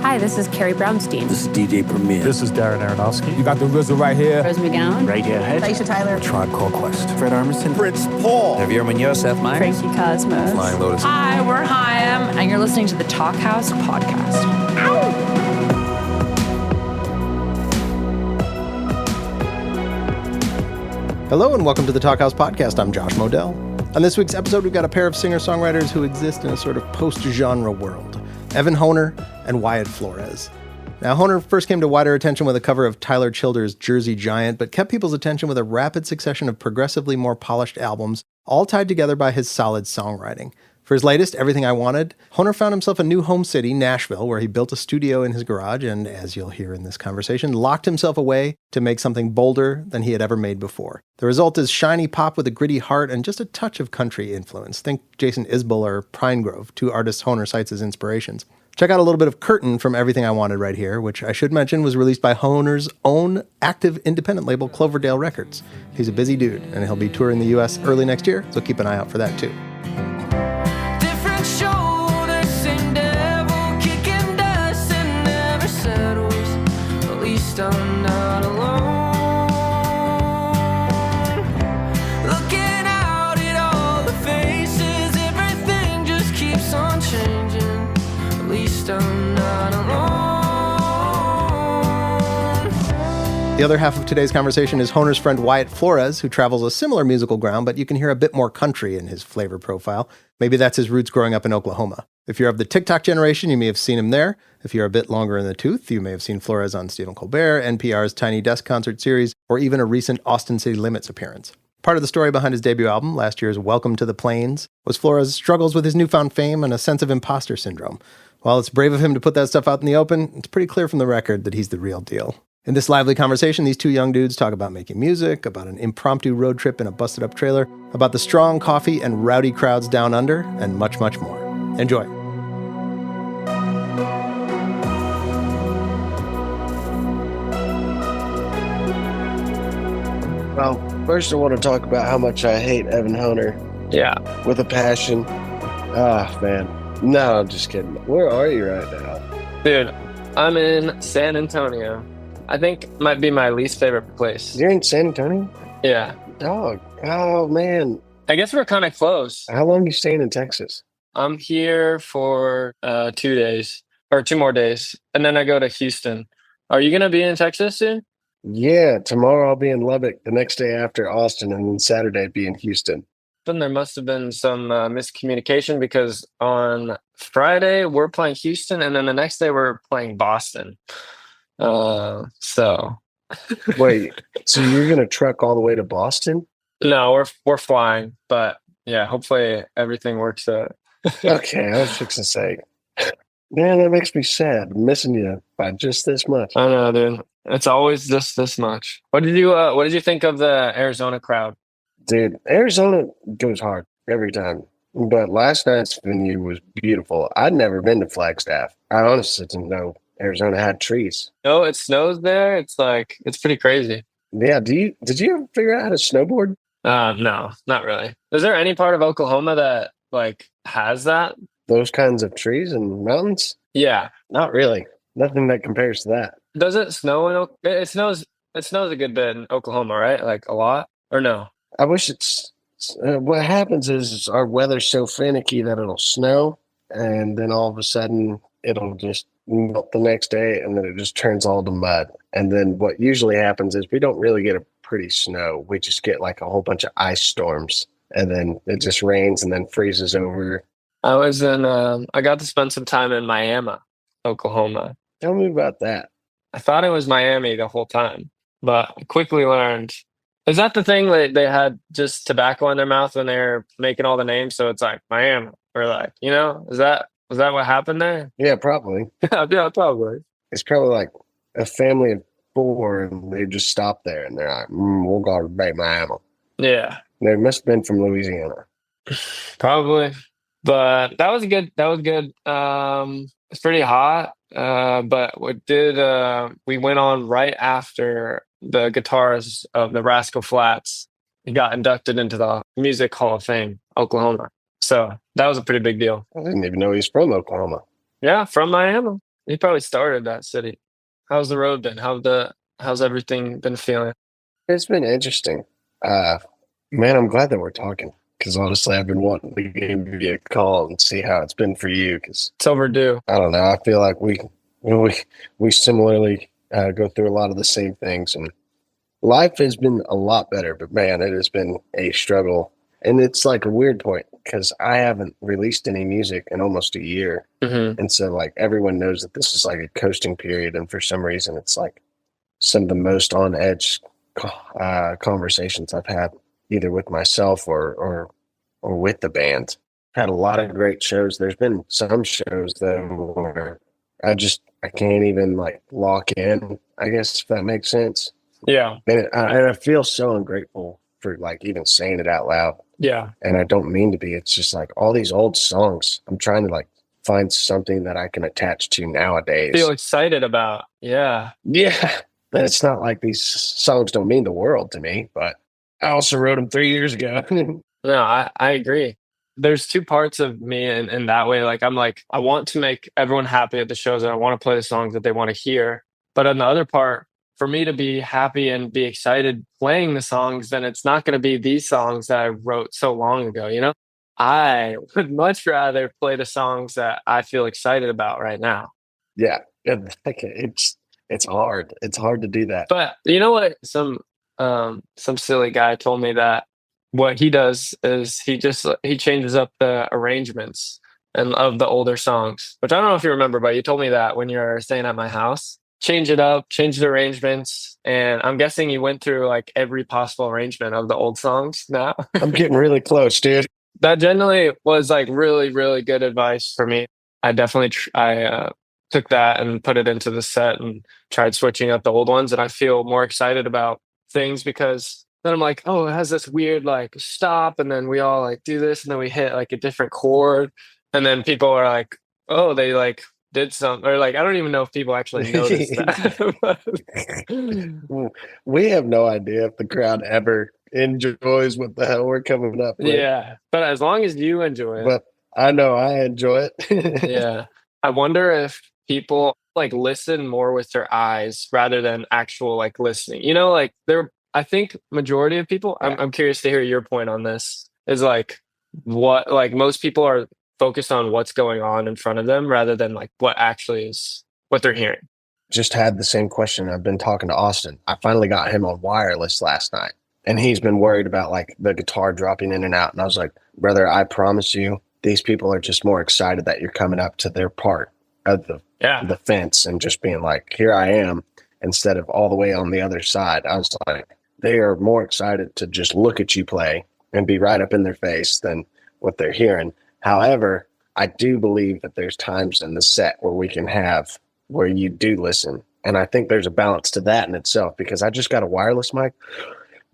Hi, this is Carrie Brownstein. This is DJ Premier. This is Darren Aronofsky. You got the RZA right here. Rose McGowan. Radiohead. Aisha Tyler. Tribe Called Quest. Fred Armisen. Prince Paul. Javier Munoz. Seth Meyers. Frankie Cosmos. Flying Lotus. Hi, we're Chaim, and you're listening to the Talkhouse Podcast. Hello and welcome to the Talkhouse Podcast. I'm Josh Modell. On this week's episode, we've got a pair of singer-songwriters who exist in a sort of post-genre world. Evan Honer and Wyatt Flores. Now, Honer first came to wider attention with a cover of Tyler Childers' Jersey Giant, but kept people's attention with a rapid succession of progressively more polished albums, all tied together by his solid songwriting. For his latest, Everything I Wanted, Honer found himself a new home city, Nashville, where he built a studio in his garage and, as you'll hear in this conversation, locked himself away to make something bolder than he had ever made before. The result is shiny pop with a gritty heart and just a touch of country influence. Think Jason Isbell or Pine Grove, two artists Honer cites as inspirations. Check out a little bit of Curtain from Everything I Wanted right here, which I should mention was released by Honer's own active independent label, Cloverdale Records. He's a busy dude, and he'll be touring the U.S. early next year, so keep an eye out for that too. I'm not alone. Looking out at all the faces, everything just keeps on changing. At least I'm not alone. The other half of today's conversation is Honer's friend Wyatt Flores, who travels a similar musical ground, but you can hear a bit more country in his flavor profile. Maybe that's his roots growing up in Oklahoma. If you're of the TikTok generation, you may have seen him there. If you're a bit longer in the tooth, you may have seen Flores on Stephen Colbert, NPR's Tiny Desk concert series, or even a recent Austin City Limits appearance. Part of the story behind his debut album, last year's Welcome to the Plains, was Flores' struggles with his newfound fame and a sense of imposter syndrome. While it's brave of him to put that stuff out in the open, it's pretty clear from the record that he's the real deal. In this lively conversation, these two young dudes talk about making music, about an impromptu road trip in a busted-up trailer, about the strong coffee and rowdy crowds down under, and much, much more. Enjoy. Well, first I want to talk about how much I hate Evan Honer. Yeah. With a passion. Ah, man. No, I'm just kidding. Where are you right now? Dude, I'm in San Antonio. I think it might be my least favorite place. You're in San Antonio? Yeah. Dog. Oh, man. I guess we're kind of close. How long are you staying in Texas? I'm here for 2 days, or 2 more days, and then I go to Houston. Are you going to be in Texas soon? Yeah, tomorrow I'll be in Lubbock, the next day after Austin, and then Saturday I'll be in Houston. Then there must have been some miscommunication because on Friday we're playing Houston, and then the next day we're playing Boston. So Wait, so you're going to truck all the way to Boston? No, we're flying, but yeah, hopefully everything works out. Okay, I was fixing to say, man, that makes me sad. I'm missing you by just this much. I know, dude. It's always just this much. What did you think of the Arizona crowd? Dude, Arizona goes hard every time. But last night's venue was beautiful. I'd never been to Flagstaff. I honestly didn't know Arizona had trees. No, it snows there. It's pretty crazy. Yeah, did you ever figure out how to snowboard? No, not really. Is there any part of Oklahoma that has that? Those kinds of trees and mountains? Yeah. Not really. Nothing that compares to that. Does it snow it snows a good bit in Oklahoma, right? Like a lot? Or no? I wish what happens is our weather's so finicky that it'll snow and then all of a sudden it'll just melt the next day and then it just turns all to mud. And then what usually happens is we don't really get a pretty snow. We just get like a whole bunch of ice storms and then it just rains and then freezes over. I got to spend some time in Miami, Oklahoma. Tell me about that. I thought it was Miami the whole time, but I quickly learned. Is that the thing that they had just tobacco in their mouth when they were making all the names? So it's like Miami or was that what happened there? Yeah, probably. Yeah, probably. It's probably like a family of 4 and they just stopped there and they're like, we'll go to Bay Miami. Yeah. They must have been from Louisiana. Probably. But that was good. It's pretty hot. But we went on right after the guitarist of the Rascal Flatts. He got inducted into the Music Hall of Fame, Oklahoma. So that was a pretty big deal. I didn't even know he was from Oklahoma. Yeah, from Miami. He probably started that city. How's the road been? How's everything been feeling? It's been interesting. Man, I'm glad that we're talking because honestly, I've been wanting to give you a call and see how it's been for you because It's overdue. I don't know. I feel like we similarly go through a lot of the same things, and life has been a lot better. But man, it has been a struggle, and it's like a weird point because I haven't released any music in almost a year, and so like everyone knows that this is like a coasting period, and for some reason, it's like some of the most on edge conversations I've had either with myself or with the band. Had a lot of great shows. There's been some shows though where I can't even like lock in, I guess, if that makes sense. Yeah. And I feel so ungrateful for like even saying it out loud. Yeah. And I don't mean to be. It's just like all these old songs. I'm trying to like find something that I can attach to nowadays. Feel excited about. Yeah. Yeah. And it's not like these songs don't mean the world to me, but I also wrote them 3 years ago. No, I agree. There's two parts of me in that way. Like I'm like, I want to make everyone happy at the shows and I want to play the songs that they want to hear. But on the other part, for me to be happy and be excited playing the songs, then it's not going to be these songs that I wrote so long ago, you know? I would much rather play the songs that I feel excited about right now. Yeah. It's hard. It's hard to do that. But you know what? Some silly guy told me that what he does is he changes up the arrangements and of the older songs, which I don't know if you remember, but you told me that when you're staying at my house. Change it up, change the arrangements, and I'm guessing you went through like every possible arrangement of the old songs now. I'm getting really close, dude. That generally was like really, really good advice for me. I definitely took that and put it into the set and tried switching up the old ones, and I feel more excited about things because then I'm like, oh, it has this weird like stop, and then we all like do this, and then we hit like a different chord, and then people are like, oh, they like did something, or like I don't even know if people actually noticed that. We have no idea if the crowd ever enjoys what the hell we're coming up with. Yeah, but as long as you enjoy it. But I know I enjoy it. Yeah. I wonder if people like listen more with their eyes rather than actual like listening. You know, like I think majority of people, I'm curious to hear your point on this, is like what like most people are focused on what's going on in front of them rather than like what actually is what they're hearing. Just had the same question. I've been talking to Austin. I finally got him on wireless last night, and he's been worried about like the guitar dropping in and out. And I was like, brother, I promise you, these people are just more excited that you're coming up to their part of the fence and just being like, here I am, instead of all the way on the other side. I was like, they are more excited to just look at you play and be right up in their face than what they're hearing. However, I do believe that there's times in the set where you do listen. And I think there's a balance to that in itself, because I just got a wireless mic.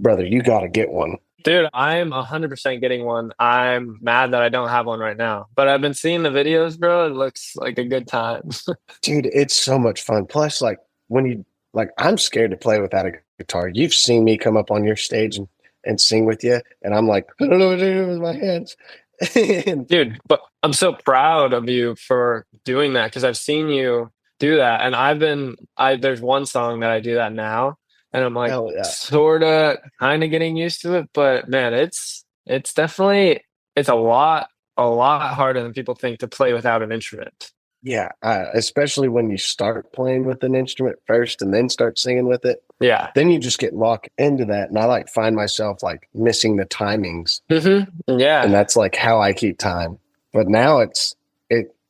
Brother, you got to get one. Dude, I'm 100% getting one. I'm mad that I don't have one right now, but I've been seeing the videos, bro. It looks like a good time. Dude, it's so much fun. Plus, like I'm scared to play without a guitar. You've seen me come up on your stage and sing with you, and I'm like, I don't know what to do with my hands. Dude, but I'm so proud of you for doing that, because I've seen you do that, and there's one song that I do that now, and I'm like sort of kind of getting used to it, but man, it's definitely a lot harder than people think to play without an instrument. Yeah, especially when you start playing with an instrument first and then start singing with it. Yeah. Then you just get locked into that. And I like find myself like missing the timings. Mm-hmm. Yeah. And that's like how I keep time. But now it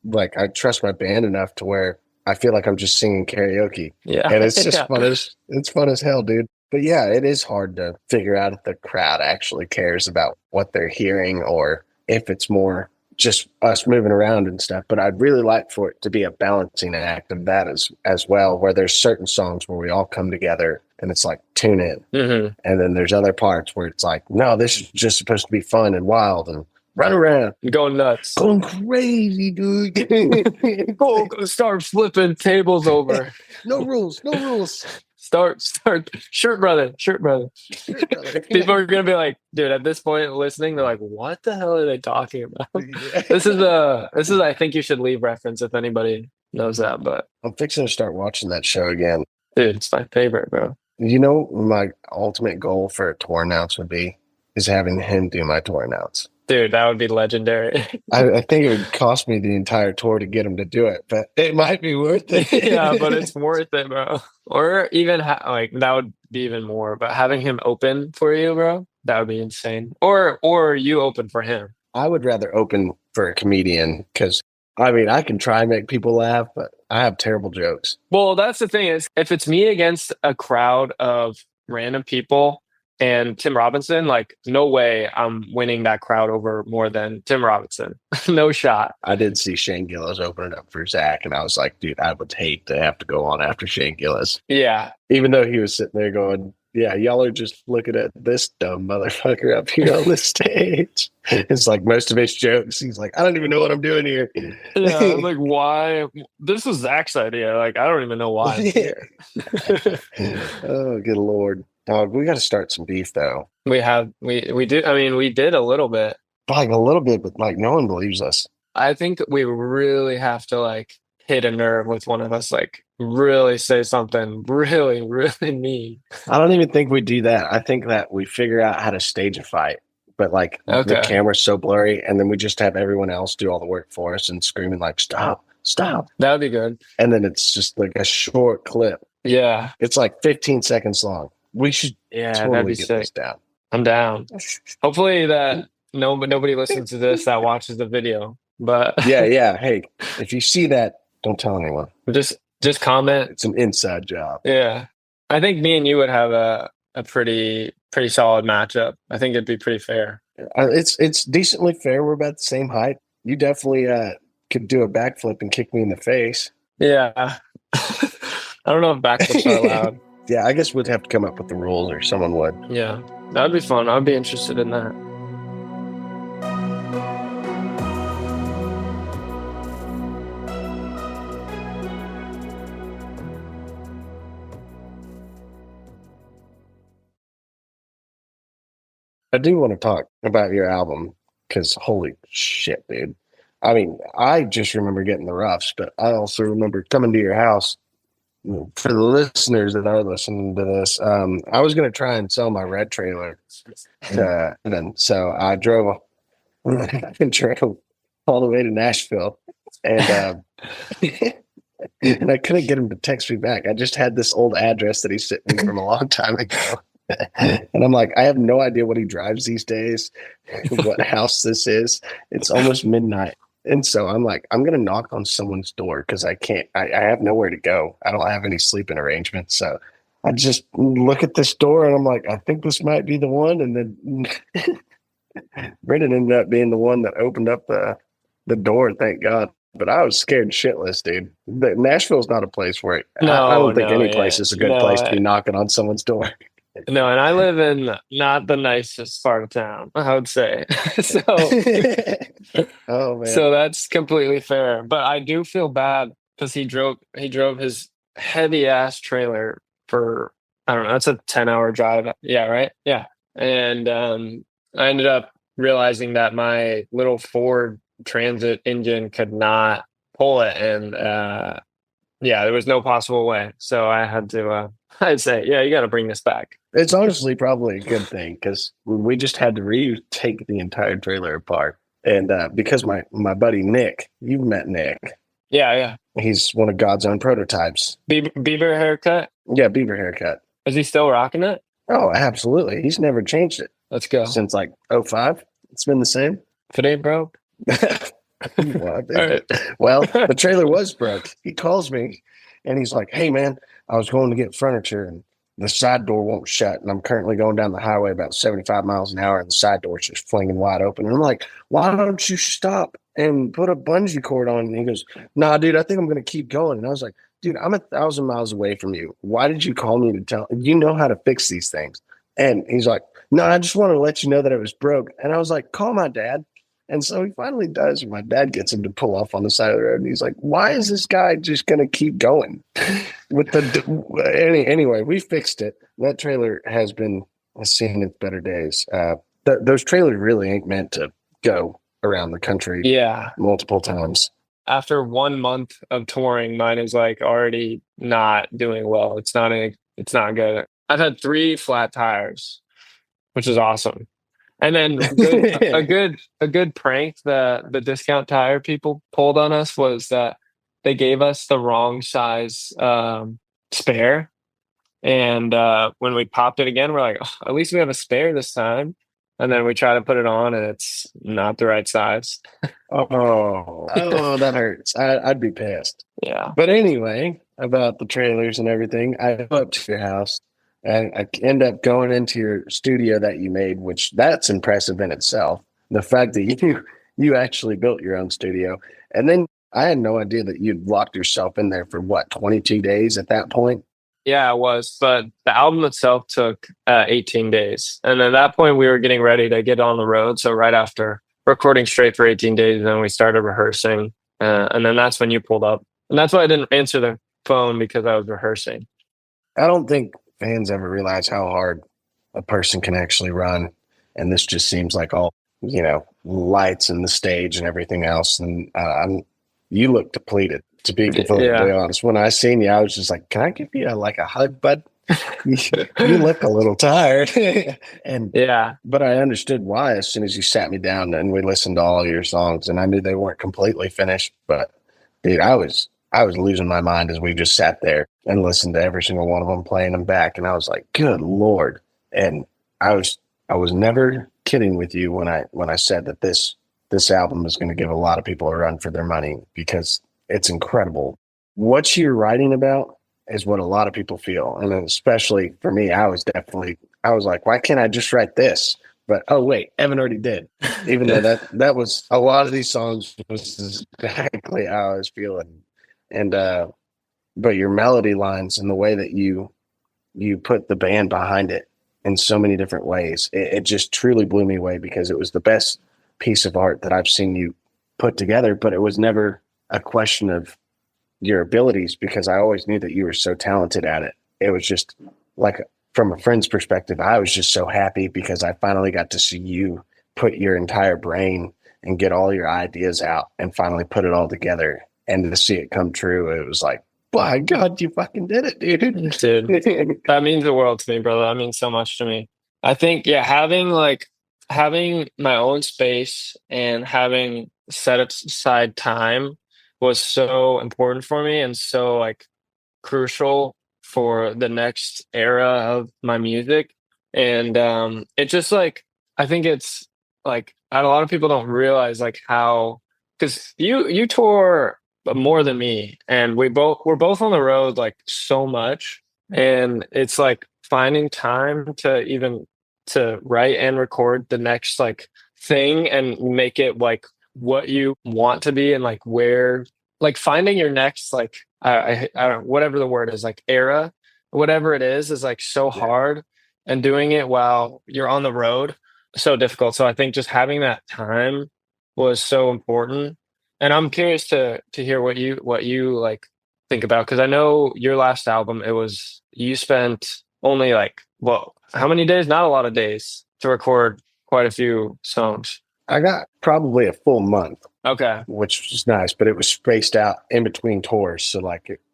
like I trust my band enough to where I feel like I'm just singing karaoke. Yeah. And it's just fun as hell, dude. But yeah, it is hard to figure out if the crowd actually cares about what they're hearing or if it's more just us moving around and stuff. But I'd really like for it to be a balancing act of that as well, where there's certain songs where we all come together and it's like tune in. Mm-hmm. And then there's other parts where it's like, no, this is just supposed to be fun and wild and run around. Going nuts. Going crazy, dude. Go start flipping tables over. No rules. Start. Shirt brother. People are gonna be like, dude, at this point listening, they're like, what the hell are they talking about? This is I think you should leave reference if anybody knows that, but I'm fixing to start watching that show again. dude, it's my favorite, bro. You know, what my ultimate goal for a tour announce would be is having him do my tour announce. Dude, that would be legendary. I think it would cost me the entire tour to get him to do it, but it might be worth it. Yeah, but it's worth it, bro. Or even like that would be even more. But having him open for you, bro, that would be insane. Or you open for him. I would rather open for a comedian because I mean I can try and make people laugh, but I have terrible jokes. Well, that's the thing is, if it's me against a crowd of random people and Tim Robinson, like no way I'm winning that crowd over more than Tim Robinson. No shot. I did see Shane Gillis open it up for Zach, and I was like, dude, I would hate to have to go on after Shane Gillis. Yeah. Even though he was sitting there going, yeah, y'all are just looking at this dumb motherfucker up here on the stage. It's like most of his jokes. He's like, I don't even know what I'm doing here. Yeah, I'm like, why? This was Zach's idea. Like, I don't even know why I'm here. Oh, good Lord. Dog, we got to start some beef, though. We did. I mean, we did a little bit. Like a little bit, but like no one believes us. I think we really have to like hit a nerve with one of us, like really say something really, really mean. I don't even think we do that. I think that we figure out how to stage a fight, but like the camera's so blurry, and then we just have everyone else do all the work for us and screaming like, stop, stop. That would be good. And then it's just like a short clip. Yeah. It's like 15 seconds long. We should that'd totally be get sick. this down. I'm down. Hopefully that nobody listens to this that watches the video. But yeah. Hey, if you see that, don't tell anyone. Just comment. It's an inside job. Yeah. I think me and you would have a pretty solid matchup. I think it'd be pretty fair. It's decently fair. We're about the same height. You definitely could do a backflip and kick me in the face. Yeah. I don't know if backflips are allowed. Yeah, I guess we'd have to come up with the rules, or someone would. Yeah, that'd be fun. I'd be interested in that. I do want to talk about your album because holy shit, dude. I mean, I just remember getting the roughs, but I also remember coming to your house. For the listeners that are listening to this, I was going to try and sell my red trailer. And so I drove all the way to Nashville, and and I couldn't get him to text me back. I just had this old address that he sent me from a long time ago. And I'm like, I have no idea what he drives these days, what house this is. It's almost midnight. And so I'm like, I'm going to knock on someone's door because I have nowhere to go. I don't have any sleeping arrangements. So I just look at this door and I'm like, I think this might be the one. And then Brendan ended up being the one that opened up the door. Thank God. But I was scared shitless, dude. Nashville's not a place where I don't think any place is a good place to be knocking on someone's door. No, and I live in not the nicest part of town, I would say. So, oh man, so that's completely fair. But I do feel bad because he drove his heavy ass trailer for, I don't know, that's a 10-hour drive. Yeah, right. Yeah, and I ended up realizing that my little Ford Transit engine could not pull it, and there was no possible way. So I had to. I'd say, yeah, you got to bring this back. It's honestly probably a good thing because we just had to retake the entire trailer apart. And because my buddy Nick, you've met Nick. Yeah. He's one of God's own prototypes. Bieber haircut? Yeah, Bieber haircut. Is he still rocking it? Oh, absolutely. He's never changed it. Let's go. Since like 05. It's been the same. If it ain't broke. Well, the trailer was broke. He calls me and he's like, hey, man, I was going to get furniture and the side door won't shut. And I'm currently going down the highway about 75 miles an hour and the side door's just flinging wide open. And I'm like, why don't you stop and put a bungee cord on? And he goes, nah, dude, I think I'm going to keep going. And I was like, dude, I'm 1,000 miles away from you. Why did you call me to tell you know how to fix these things? And he's like, no, I just wanted to let you know that it was broke. And I was like, call my dad. And so he finally does. My dad gets him to pull off on the side of the road. And he's like, why is this guy just going to keep going? Anyway, we fixed it. That trailer has seen its better days. Those trailers really ain't meant to go around the country multiple times. after 1 month of touring, mine is like already not doing well. It's not good. I've had 3 flat tires, which is awesome. And then a good prank that the discount tire people pulled on us was that they gave us the wrong size spare. And when we popped it again, we're like, "Oh, at least we have a spare this time." And then we try to put it on, and it's not the right size. Oh, that hurts. I'd be pissed. Yeah. But anyway, about the trailers and everything, I go up to your house and I end up going into your studio that you made, which that's impressive in itself. The fact that you actually built your own studio. And then I had no idea that you'd locked yourself in there for what, 22 days at that point? Yeah, it was. But the album itself took 18 days. And at that point, we were getting ready to get on the road. So right after recording straight for 18 days, then we started rehearsing. And then that's when you pulled up. And that's why I didn't answer the phone, because I was rehearsing. I don't think fans ever realize how hard a person can actually run. And this just seems like all, lights and the stage and everything else. And you look depleted, to be completely honest. When I seen you, I was just like, can I give you a hug, bud? You look a little tired. But I understood why as soon as you sat me down and we listened to all your songs, and I knew they weren't completely finished. But dude, I was losing my mind as we just sat there and listened to every single one of them, playing them back. And I was like, good Lord. And I was never kidding with you when I said that this album is going to give a lot of people a run for their money, because it's incredible. What you're writing about is what a lot of people feel. And especially for me, I was like, why can't I just write this? But, oh, wait, Evan already did. Even though that was a lot of these songs was exactly how I was feeling. And, but your melody lines and the way that you put the band behind it in so many different ways, it just truly blew me away, because it was the best piece of art that I've seen you put together. But it was never a question of your abilities, because I always knew that you were so talented at it. It was just like, from a friend's perspective, I was just so happy because I finally got to see you put your entire brain and get all your ideas out and finally put it all together, and to see it come true. It was like, by God, you fucking did it, dude. Dude, that means the world to me, brother. That means so much to me. I think, having my own space and having set aside time was so important for me, and so crucial for the next era of my music. And it just I think it's a lot of people don't realize how, because you tour more than me, and we're both on the road so much, and it's finding time to write and record the next thing and make it what you want to be, and where finding your next I don't, whatever the word is, era, whatever it is so hard, and doing it while you're on the road, so difficult. So I think just having that time was so important. And I'm curious to hear what you think about, because I know your last album, you spent only how many days? Not a lot of days to record quite a few songs. I got probably a full month. Okay. Which was nice, but it was spaced out in between tours. So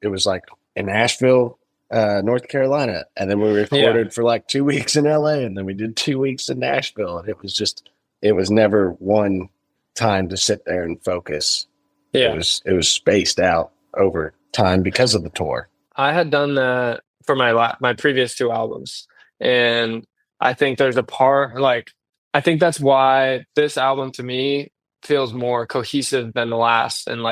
it was in Nashville, North Carolina, and then we recorded for 2 weeks in LA, and then we did 2 weeks in Nashville. And it was never one time to sit there and focus. Yeah. It was spaced out over time because of the tour. I had done that for my previous 2 albums, and I think there's a part I think that's why this album to me feels more cohesive than the last, and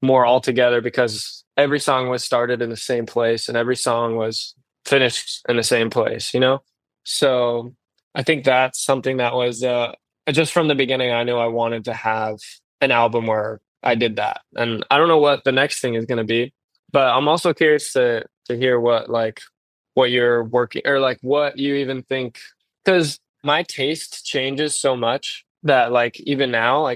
more all together, because every song was started in the same place and every song was finished in the same place, So I think that's something that was just from the beginning, I knew I wanted to have an album where I did that. And I don't know what the next thing is going to be, but I'm also curious to hear what you're working, or what you even think, because my taste changes so much that even now,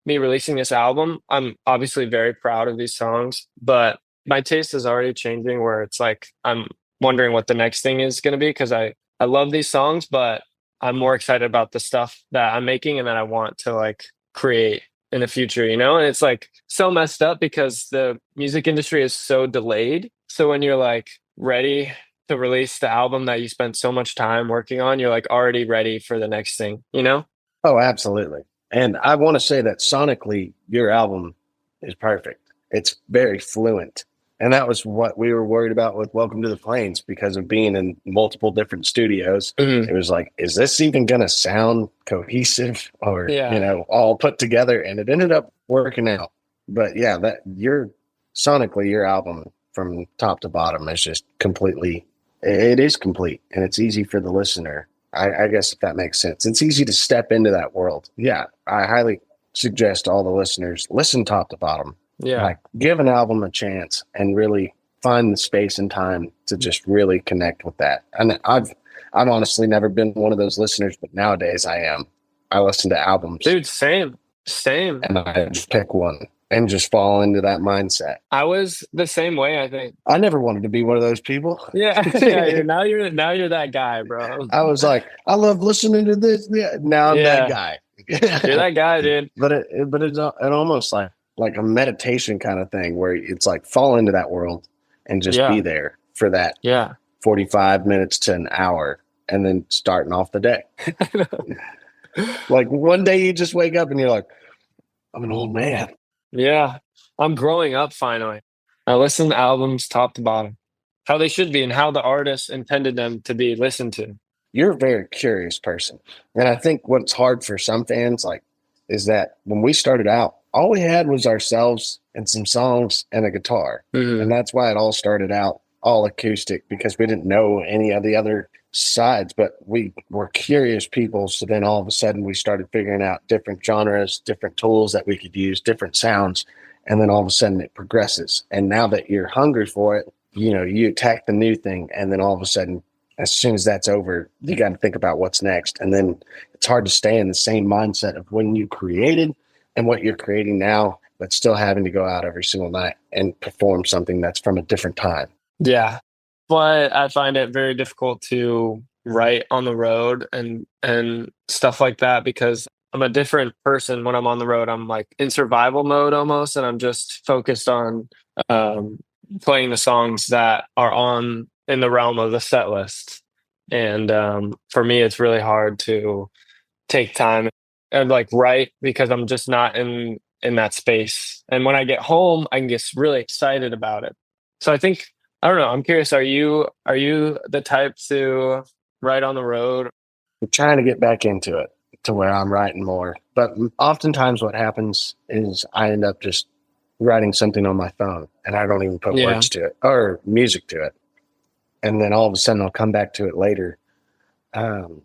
me releasing this album, I'm obviously very proud of these songs, but my taste is already changing, where it's I'm wondering what the next thing is going to be, because I love these songs, but I'm more excited about the stuff that I'm making and that I want to create in the future, you know? And it's like so messed up because the music industry is so delayed. So when you're like ready to release the album that you spent so much time working on, you're like already ready for the next thing, you know? Oh, absolutely. And I want to say that sonically, your album is perfect. It's very fluent. And that was what we were worried about with Welcome to the Plains, because of being in multiple different studios. Mhm. It was like, is this even going to sound cohesive or, Yeah. all put together? And it ended up working out. But yeah, sonically, your album from top to bottom is just completely, it is complete, and it's easy for the listener. I guess if that makes sense. It's easy to step into that world. Yeah, I highly suggest all the listeners listen top to bottom. Yeah. Like, give an album a chance and really find the space and time to just really connect with that. And I've honestly never been one of those listeners, but nowadays I am. I listen to albums, Dude, same. and I just pick one and just fall into that mindset. I was the same way, I think. I never wanted to be one of those people. Yeah. Yeah. Now you're that guy, bro. I was like, I love listening to this. Yeah, now I'm that guy. You're that guy, dude. But it's almost like a meditation kind of thing, where it's like fall into that world and just be there for that 45 minutes to an hour, and then starting off the day. Like one day you just wake up and you're like, I'm an old man. Yeah. I'm growing up finally. I listen to albums top to bottom, how they should be and how the artist intended them to be listened to. You're a very curious person. And I think what's hard for some fans, is that when we started out, all we had was ourselves and some songs and a guitar. Mhm. And that's why it all started out all acoustic, because we didn't know any of the other sides, but we were curious people. So then all of a sudden we started figuring out different genres, different tools that we could use, different sounds. And then all of a sudden it progresses. And now that you're hungry for it, you attack the new thing. And then all of a sudden, as soon as that's over, you got to think about what's next. And then it's hard to stay in the same mindset of when you created and what you're creating now, but still having to go out every single night and perform something that's from a different time. Yeah. But I find it very difficult to write on the road and stuff like that, because I'm a different person when I'm on the road. I'm like in survival mode almost, and I'm just focused on playing the songs that are in the realm of the set list. And for me, it's really hard to take time and like write, because I'm just not in that space. And when I get home, I can get really excited about it. So I think, I don't know, I'm curious, are you the type to write on the road? I'm trying to get back into it to where I'm writing more. But oftentimes what happens is I end up just writing something on my phone, and I don't even put words to it or music to it. And then all of a sudden I'll come back to it later.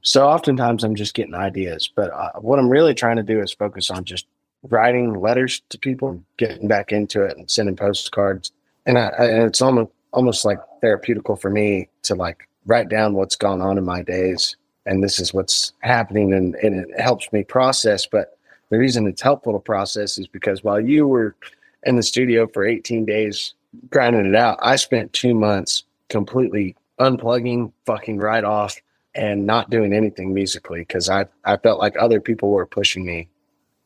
So oftentimes I'm just getting ideas, but what I'm really trying to do is focus on just writing letters to people, getting back into it and sending postcards. And it's almost like therapeutical for me to like write down what's gone on in my days. And this is what's happening, and it helps me process. But the reason it's helpful to process is because while you were in the studio for 18 days grinding it out, I spent 2 months completely unplugging, fucking right off, and not doing anything musically, because I felt like other people were pushing me,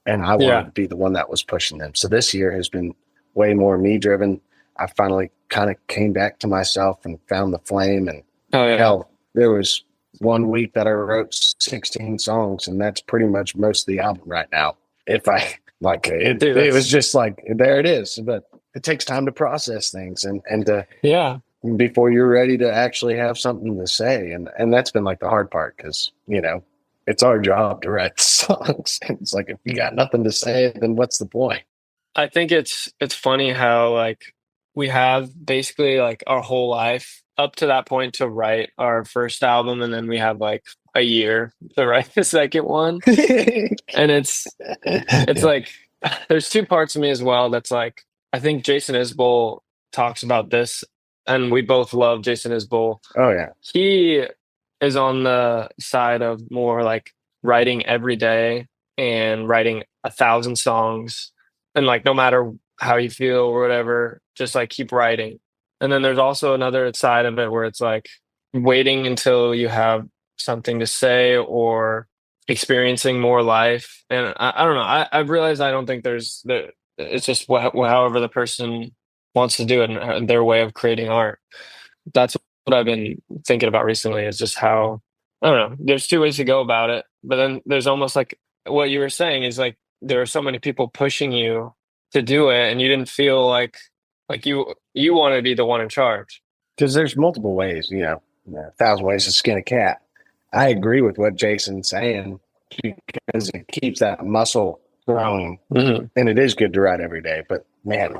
and I wanted to be the one that was pushing them. So this year has been way more me driven. I finally kind of came back to myself and found the flame. And hell, there was 1 week that I wrote 16 songs, and that's pretty much most of the album right now. If I like it, dude, it was just like, there it is. But it takes time to process things and to before you're ready to actually have something to say. And that's been like the hard part, because, it's our job to write songs. It's like, if you got nothing to say, then what's the point? I think it's funny how like we have basically like our whole life up to that point to write our first album, and then we have like a year to write the second one. And it's like there's two parts of me as well that's like, I think Jason Isbell talks about this, and we both love Jason Isbell. Oh yeah. He is on the side of more like writing every day and writing 1,000 songs, and like no matter how you feel or whatever, just like keep writing. And then there's also another side of it where it's like waiting until you have something to say, or experiencing more life. And I don't know. I've realized I don't think it's just however the person wants to do it and their way of creating art. That's what I've been thinking about recently is just how, I don't know, there's two ways to go about it. But then there's almost like what you were saying is like there are so many people pushing you to do it and you didn't feel like you want to be the one in charge. Because there's multiple ways, you know, 1,000 ways to skin a cat. I agree with what Jason's saying because it keeps that muscle growing. Mm-hmm. And it is good to write every day. But man,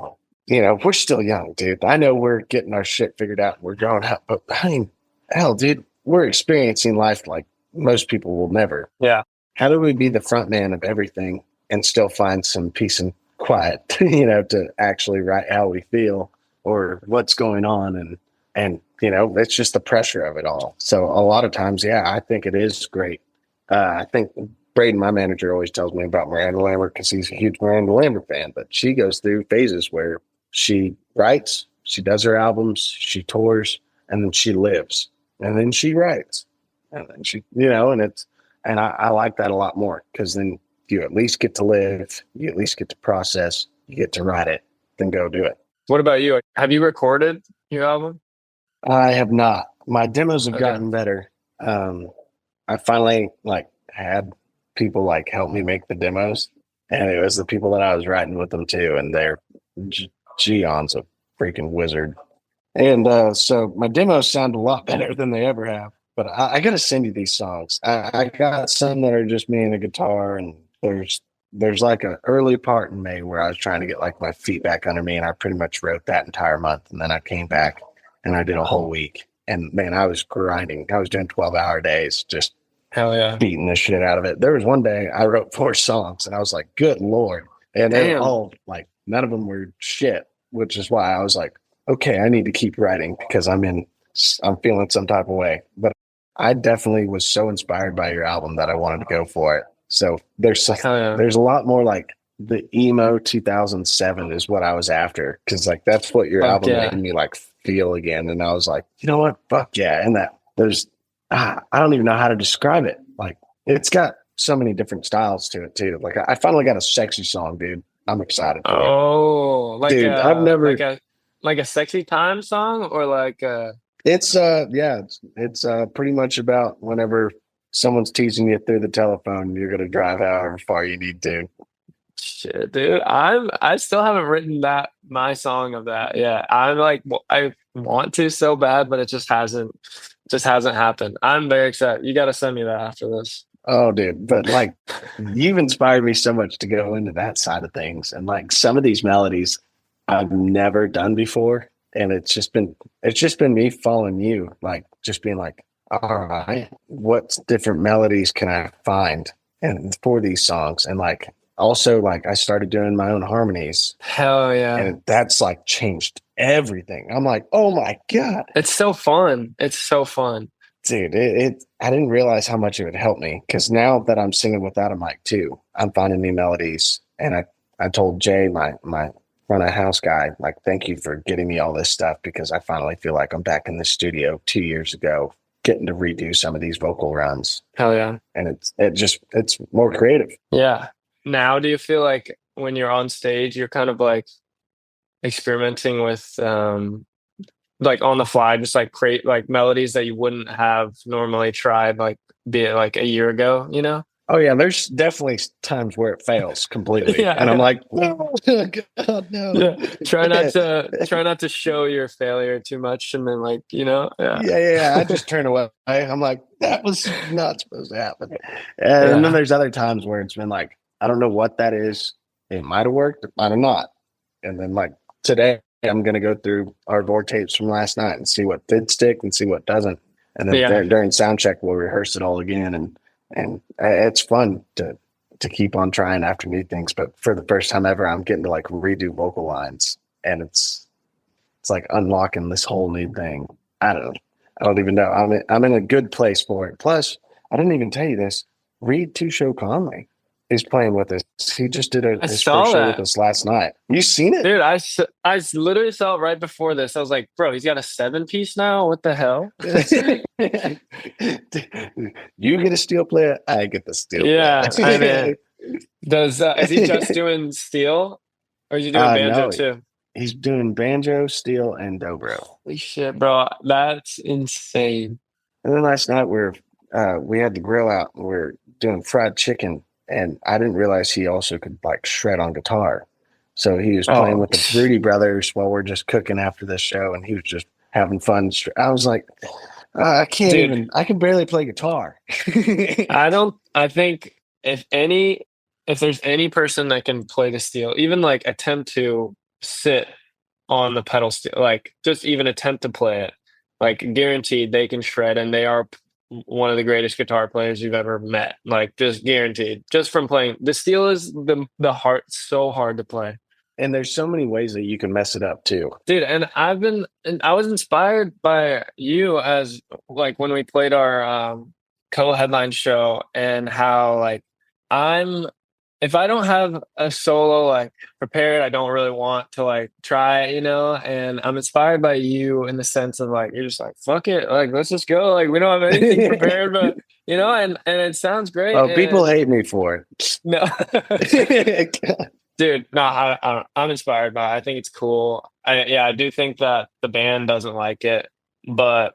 you know, we're still young, dude. I know we're getting our shit figured out. We're growing up. But I mean, hell, dude, we're experiencing life like most people will never. Yeah. How do we be the front man of everything and still find some peace and quiet, you know, to actually write how we feel or what's going on? And you know, it's just the pressure of it all. So a lot of times, yeah, I think it is great. I think Braden, my manager, always tells me about Miranda Lambert because he's a huge Miranda Lambert fan. But she goes through phases where she writes, she does her albums, she tours, and then she lives. And then she writes. And then she, you know, and I like that a lot more because then you at least get to live, you at least get to process, you get to write it, then go do it. What about you? Have you recorded your album? I have not. My demos have Okay. gotten better. I finally had people help me make the demos, and it was the people that I was writing with them too, and they're Gion's a freaking wizard. And so my demos sound a lot better than they ever have. But I got to send you these songs. I got some that are just me and a guitar, and there's like an early part in May where I was trying to get my feet back under me, and I pretty much wrote that entire month, and then I came back and I did a whole week. And man, I was grinding. I was doing 12-hour days, just Hell yeah. beating the shit out of it. There was one day I wrote 4 songs, and I was like, good Lord. And they were Damn. all none of them were shit, which is why I was like, okay, I need to keep writing because I'm feeling some type of way. But I definitely was so inspired by your album that I wanted to go for it. So there's Hell yeah. a lot more the emo 2007 is what I was after. Cause that's what your Fuck album yeah. made me feel again. And I was like, you know what? Fuck yeah. And I don't even know how to describe it. It's got so many different styles to it too. I finally got a sexy song, dude. I'm excited for it. Oh, Dude, I've never like a sexy time song or It's pretty much about whenever someone's teasing you through the telephone, you're gonna drive however far you need to. shit, dude. I still haven't written my song of that. Yeah, I want to so bad, but it just hasn't happened. I'm very excited. You got to send me that after this. Oh, dude, but you've inspired me so much to go into that side of things, and some of these melodies I've never done before, and it's just been me following you, just being all right, what different melodies can I find and for these songs, and also I started doing my own harmonies, Hell yeah. and that's changed everything. I'm like, oh my God, It's so fun. It's so fun. dude, I didn't realize how much it would help me because now that I'm singing without a mic too, I'm finding new melodies. And I told Jay, my front of house guy, thank you for getting me all this stuff because I finally feel like I'm back in the studio 2 years ago, getting to redo some of these vocal runs. Hell yeah. And it's more creative. Yeah. Now, do you feel like when you're on stage, you're kind of experimenting with on the fly, just create melodies that you wouldn't have normally tried, be it a year ago, you know? Oh yeah, there's definitely times where it fails completely. Yeah, and I'm yeah. like, oh God, no. Yeah. Try not to show your failure too much, and then yeah. Yeah. I just turn away. I'm like, that was not supposed to happen. And then there's other times where it's been I don't know what that is. It might have worked, it might have not. And then today, I'm going to go through our board tapes from last night and see what did stick and see what doesn't. And then during sound check, we'll rehearse it all again. And it's fun to keep on trying after new things. But for the first time ever, I'm getting to redo vocal lines, and it's unlocking this whole new thing. I don't even know. I'm in a good place for it. Plus, I didn't even tell you this. Reed to show Conley. He's playing with us. He just did his saw first show with that. us last night. You seen it? Dude, I literally saw it right before this. I was like, bro, he's got a 7-piece now. What the hell? You get a steel player, I get the steel Yeah, player. I mean, is he just doing steel, or is he doing banjo No, too? he's doing banjo, steel, and dobro. Holy shit, bro, that's insane. And then last night we had the grill out and we are doing fried chicken, and I didn't realize he also could like shred on guitar. So he was playing with the Rudy brothers while we're just cooking after this show, and he was just having fun. I was like, I can't even. I can barely play guitar. I think if there's any person that can play the steel, even like attempt to sit on the pedal steel, like just even attempt to play it, like guaranteed they can shred, and they are one of the greatest guitar players you've ever met. Like just guaranteed, just from playing the steel is the heart so hard to play. And there's so many ways that you can mess it up too, dude. And I was inspired by you as like when we played our co-headline show, and how like if I don't have a solo like prepared, I don't really want to like try, and I'm inspired by you in the sense of like, you're just like, fuck it. Like, let's just go. Like, we don't have anything prepared, but and it sounds great. Oh, people hate me for it. No, dude, no, I'm inspired by it. I think it's cool. I do think that the band doesn't like it, but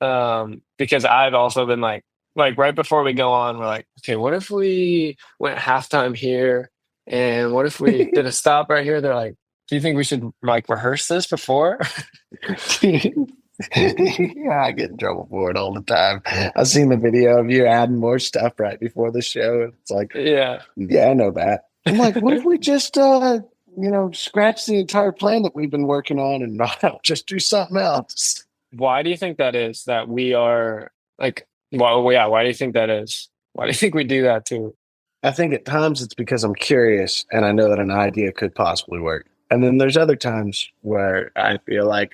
because I've also been like right before we go on, we're like, okay, what if we went halftime here, and what if we did a stop right here? They're like, do you think we should like rehearse this before? Yeah, I get in trouble for it all the time. I've seen the video of you adding more stuff right before the show. It's like, yeah, I know that. I'm like, what if we just, scratch the entire plan that we've been working on and not just do something else? Why do you think that is? That we are like, well, yeah. Why do you think that is? Why do you think we do that too? I think at times it's because I'm curious and I know that an idea could possibly work. And then there's other times where I feel like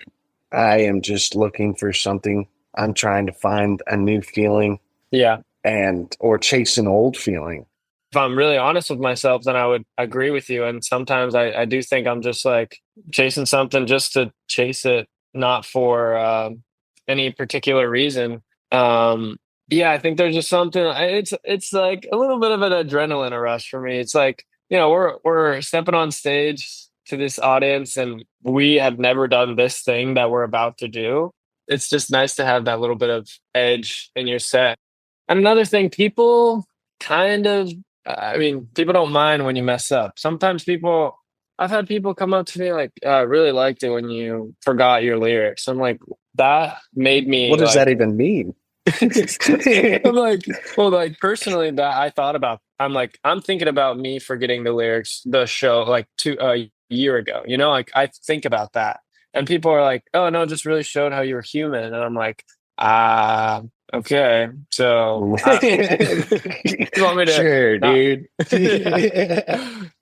I am just looking for something. I'm trying to find a new feeling. Yeah. Or chase an old feeling. If I'm really honest with myself, then I would agree with you. And sometimes I do think I'm just like chasing something just to chase it, not for any particular reason. I think there's just something. It's like a little bit of an adrenaline rush for me. It's like, we're stepping on stage to this audience, and we have never done this thing that we're about to do. It's just nice to have that little bit of edge in your set. And another thing, people people don't mind when you mess up. Sometimes I've had people come up to me like, I really liked it when you forgot your lyrics. I'm like, that made me. What does that even mean? I'm like, well, like personally, that I thought about. I'm like, I'm thinking about me forgetting the lyrics, the show, like a year ago. Like I think about that, and people are like, oh no, just really showed how you're human. And I'm like, okay, so you want me to? Sure, dude.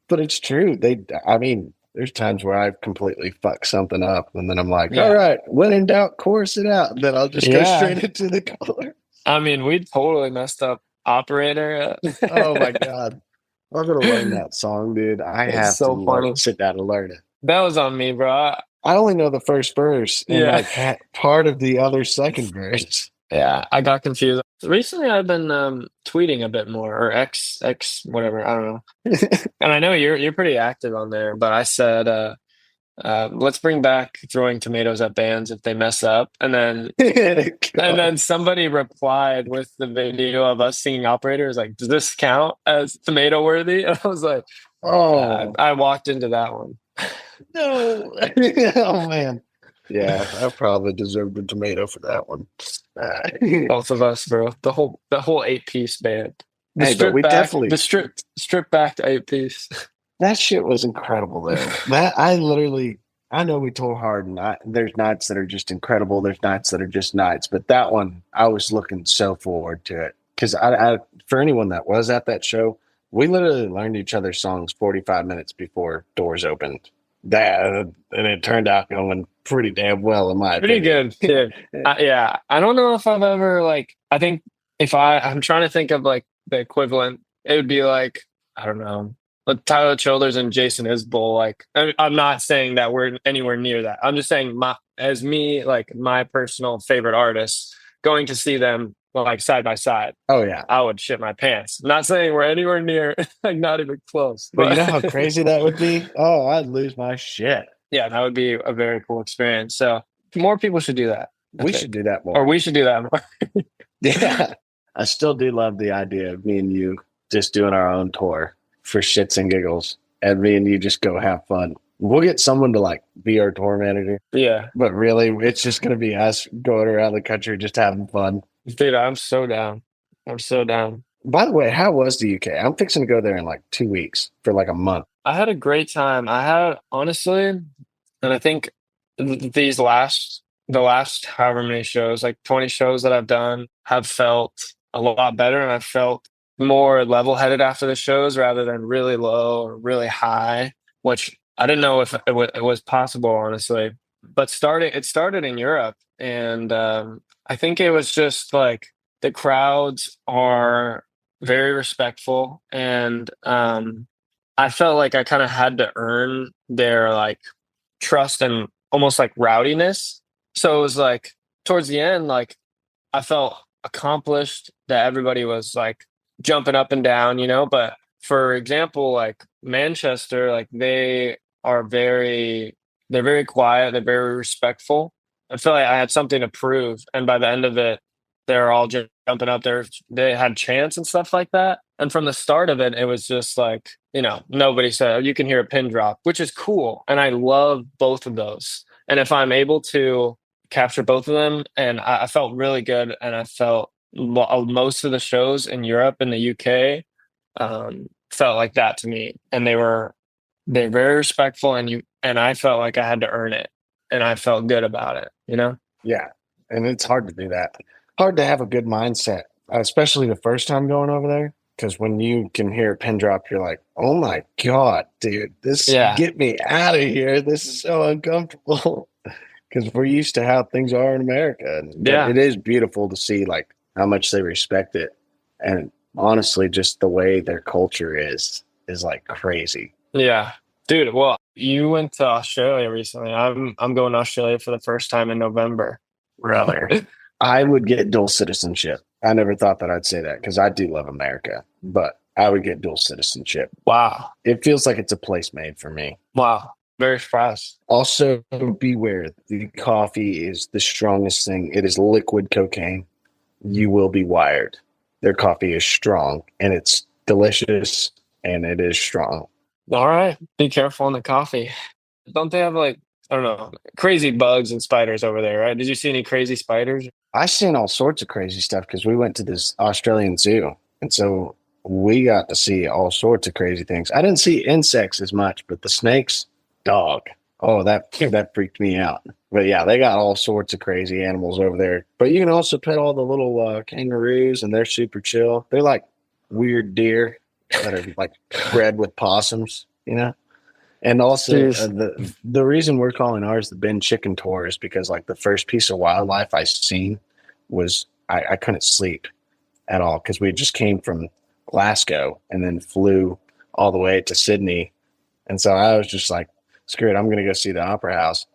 But it's true. There's times where I've completely fucked something up, and then I'm like, all right, when in doubt, chorus it out. Then I'll just go straight into the color. I mean, we totally messed up Operator. Oh my God. I'm going to learn that song, dude. I have to sit down and learn it. That was on me, bro. I only know the first verse and part of the other second verse. Yeah, I got confused. Recently, I've been tweeting a bit more, or X, whatever. I don't know. And I know you're pretty active on there, but I said, let's bring back throwing tomatoes at bands if they mess up. And then somebody replied with the video of us singing Operators, like, does this count as tomato worthy? And I was like, oh, I walked into that one. No. Oh man. Yeah, I probably deserved a tomato for that one. Both of us, bro. The whole 8-piece band. The strip back to 8-piece. That shit was incredible though. I know we told hard, and there's nights that are just incredible. There's nights that are just nights, but that one I was looking so forward to it because I for anyone that was at that show, we literally learned each other's songs 45 minutes before doors opened. And it turned out going pretty damn well in my opinion. Pretty good. Yeah. I don't know if I've ever I'm trying to think of like the equivalent. It would be like I don't know, with Tyler Childers and Jason Isbell. Like, I'm not saying that we're anywhere near that. I'm just saying my personal favorite artists, going to see them like side by side, Oh yeah. I would shit my pants. I'm not saying we're anywhere near, like not even close. But you know how crazy that would be? Oh, I'd lose my shit. Yeah, that would be a very cool experience. So more people should do that. We should do that more. Or we should do that more. Yeah. I still do love the idea of me and you just doing our own tour for shits and giggles. And me and you just go have fun. We'll get someone to like be our tour manager. Yeah. But really, it's just going to be us going around the country just having fun. Dude, I'm so down. I'm so down. By the way, how was the UK? I'm fixing to go there in like 2 weeks for like a month. I had a great time. I had, honestly, and I think the last however many shows, like 20 shows that I've done, have felt a lot better, and I've felt more level-headed after the shows rather than really low or really high, which I didn't know if it was possible, honestly. But it started in Europe, and I think it was just like the crowds are very respectful, and I felt like I kind of had to earn their like trust and almost like rowdiness. So it was like towards the end, like I felt accomplished, that everybody was like jumping up and down, But for example, like Manchester, like they're very quiet, they're very respectful. I feel like I had something to prove, and by the end of it, they're all jumping up there. They had chants and stuff like that. And from the start of it, it was just like, nobody said, you can hear a pin drop, which is cool. And I love both of those. And if I'm able to capture both of them, and I felt really good, and I felt most of the shows in Europe and the UK felt like that to me. And they're very respectful, and I felt like I had to earn it, and I felt good about it, Yeah. And it's hard to do that. Hard to have a good mindset, especially the first time going over there. Because when you can hear a pin drop, you're like, oh my God, dude, get me out of here. This is so uncomfortable. Because we're used to how things are in America. And it is beautiful to see like how much they respect it. And honestly, just the way their culture is like crazy. Yeah. Dude, well, you went to Australia recently. I'm going to Australia for the first time in November. Brother. I would get dual citizenship. I never thought that I'd say that because I do love America, but I would get dual citizenship. Wow. It feels like it's a place made for me. Wow. Very surprised. Also, beware. The coffee is the strongest thing. It is liquid cocaine. You will be wired. Their coffee is strong, and it's delicious, and it is strong. All right. Be careful on the coffee. Don't they have like, I don't know, crazy bugs and spiders over there, right? Did you see any crazy spiders? I seen all sorts of crazy stuff because we went to this Australian zoo. And so we got to see all sorts of crazy things. I didn't see insects as much, but the snakes, dog. Oh, that freaked me out. But yeah, they got all sorts of crazy animals over there. But you can also pet all the little kangaroos, and they're super chill. They're like weird deer that are like bred with possums, And also the reason we're calling ours the Ben Chicken Tour is because like the first piece of wildlife I seen was I couldn't sleep at all because we just came from Glasgow and then flew all the way to Sydney. And so I was just like, screw it, I'm going to go see the Opera House.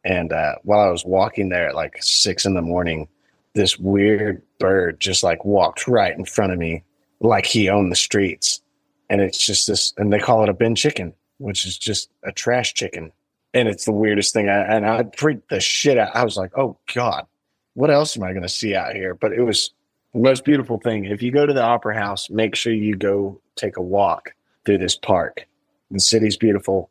And while I was walking there at like 6 a.m, this weird bird just like walked right in front of me like he owned the streets. And it's just this, and they call it a Ben Chicken, which is just a trash chicken. And it's the weirdest thing. I freaked the shit out. I was like, oh God, what else am I going to see out here? But it was the most beautiful thing. If you go to the Opera House, make sure you go take a walk through this park. The city's beautiful.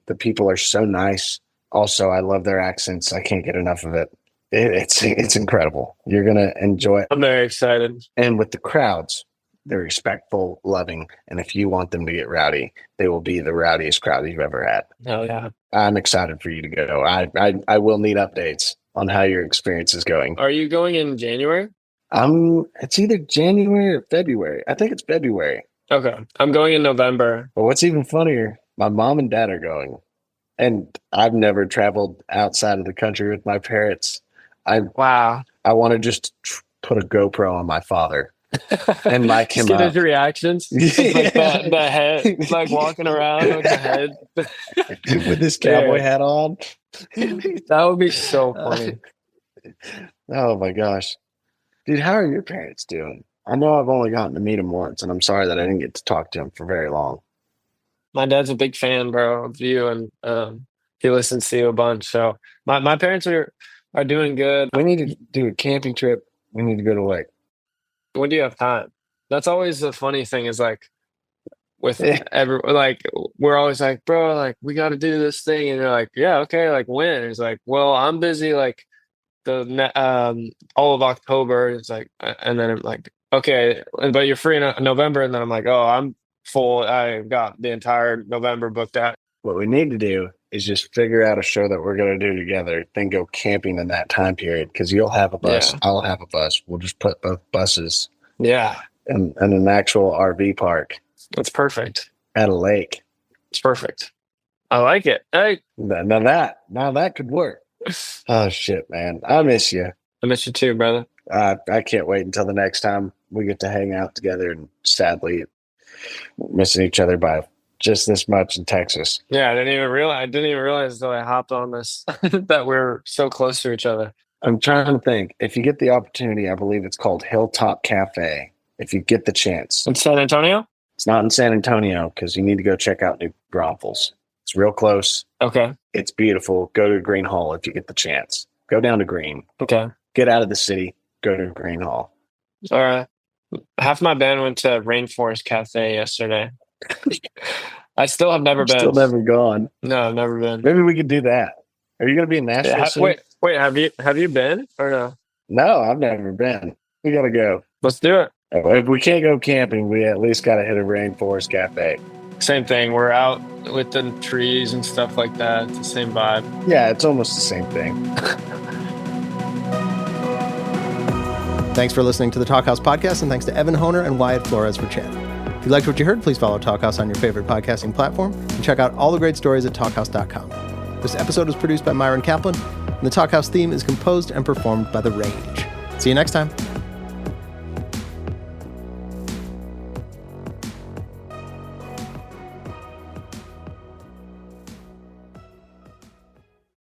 The people are so nice. Also, I love their accents. I can't get enough of it. It's incredible. You're going to enjoy it. I'm very excited. And with the crowds, they're respectful, loving, and if you want them to get rowdy, they will be the rowdiest crowd you've ever had. Hell yeah. I'm excited for you to go. I will need updates on how your experience is going. Are you going in January? It's either January or February. I think it's February. Okay. I'm going in November. But what's even funnier, my mom and dad are going. And I've never traveled outside of the country with my parents. Wow. I want to just put a GoPro on my father and mic him Just get up. his reactions. Like the head, like walking around with the head. With his cowboy hat on. That would be so funny. Oh my gosh. Dude, how are your parents doing? I know I've only gotten to meet them once, and I'm sorry that I didn't get to talk to him for very long. My dad's a big fan, bro, of you, and he listens to you a bunch. So my parents are doing good. We need to do a camping trip. We need to go to Lake. When do you have time? That's always the funny thing is like with we're always like, bro, like we got to do this thing, and you're like, yeah, okay, like when? It's like, well, I'm busy like all of October. It's like, and then I'm like, okay, but you're free in November, and then I'm like, oh, I'm full. I got the entire November booked out. What we need to do is just figure out a show that we're going to do together, then go camping in that time period, because you'll have a bus, Yeah. I'll have a bus. We'll just put both buses Yeah, in an actual RV park that's perfect. at a lake. It's perfect. I like it. Hey, Now that could work. Oh shit, man, I miss you. I miss you too, brother. I can't wait until the next time we get to hang out together, and sadly missing each other by just this much in Texas. Yeah, I didn't even realize until I hopped on this that we're so close to each other. I'm trying to think. If you get the opportunity, I believe it's called Hilltop Cafe. If you get the chance. In San Antonio? It's not in San Antonio, because you need to go check out New Braunfels. It's real close. Okay. It's beautiful. Go to Green Hall if you get the chance. Go down to Green. Okay. Get out of the city. Go to Green Hall. All right. Half my band went to Rainforest Cafe yesterday. I still have never been. Still never gone. No, I've never been. Maybe we could do that. Are you going to be in Nashville soon? Wait. Have you been or no? No, I've never been. We got to go. Let's do it. If we can't go camping, we at least got to hit a Rainforest Cafe. Same thing. We're out with the trees and stuff like that. It's the same vibe. Yeah, it's almost the same thing. Thanks for listening to the Talkhouse Podcast, and thanks to Evan Honer and Wyatt Flores for chatting. If you liked what you heard, please follow Talkhouse on your favorite podcasting platform and check out all the great stories at talkhouse.com. This episode was produced by Myron Kaplan, and the Talkhouse theme is composed and performed by The Range. See you next time.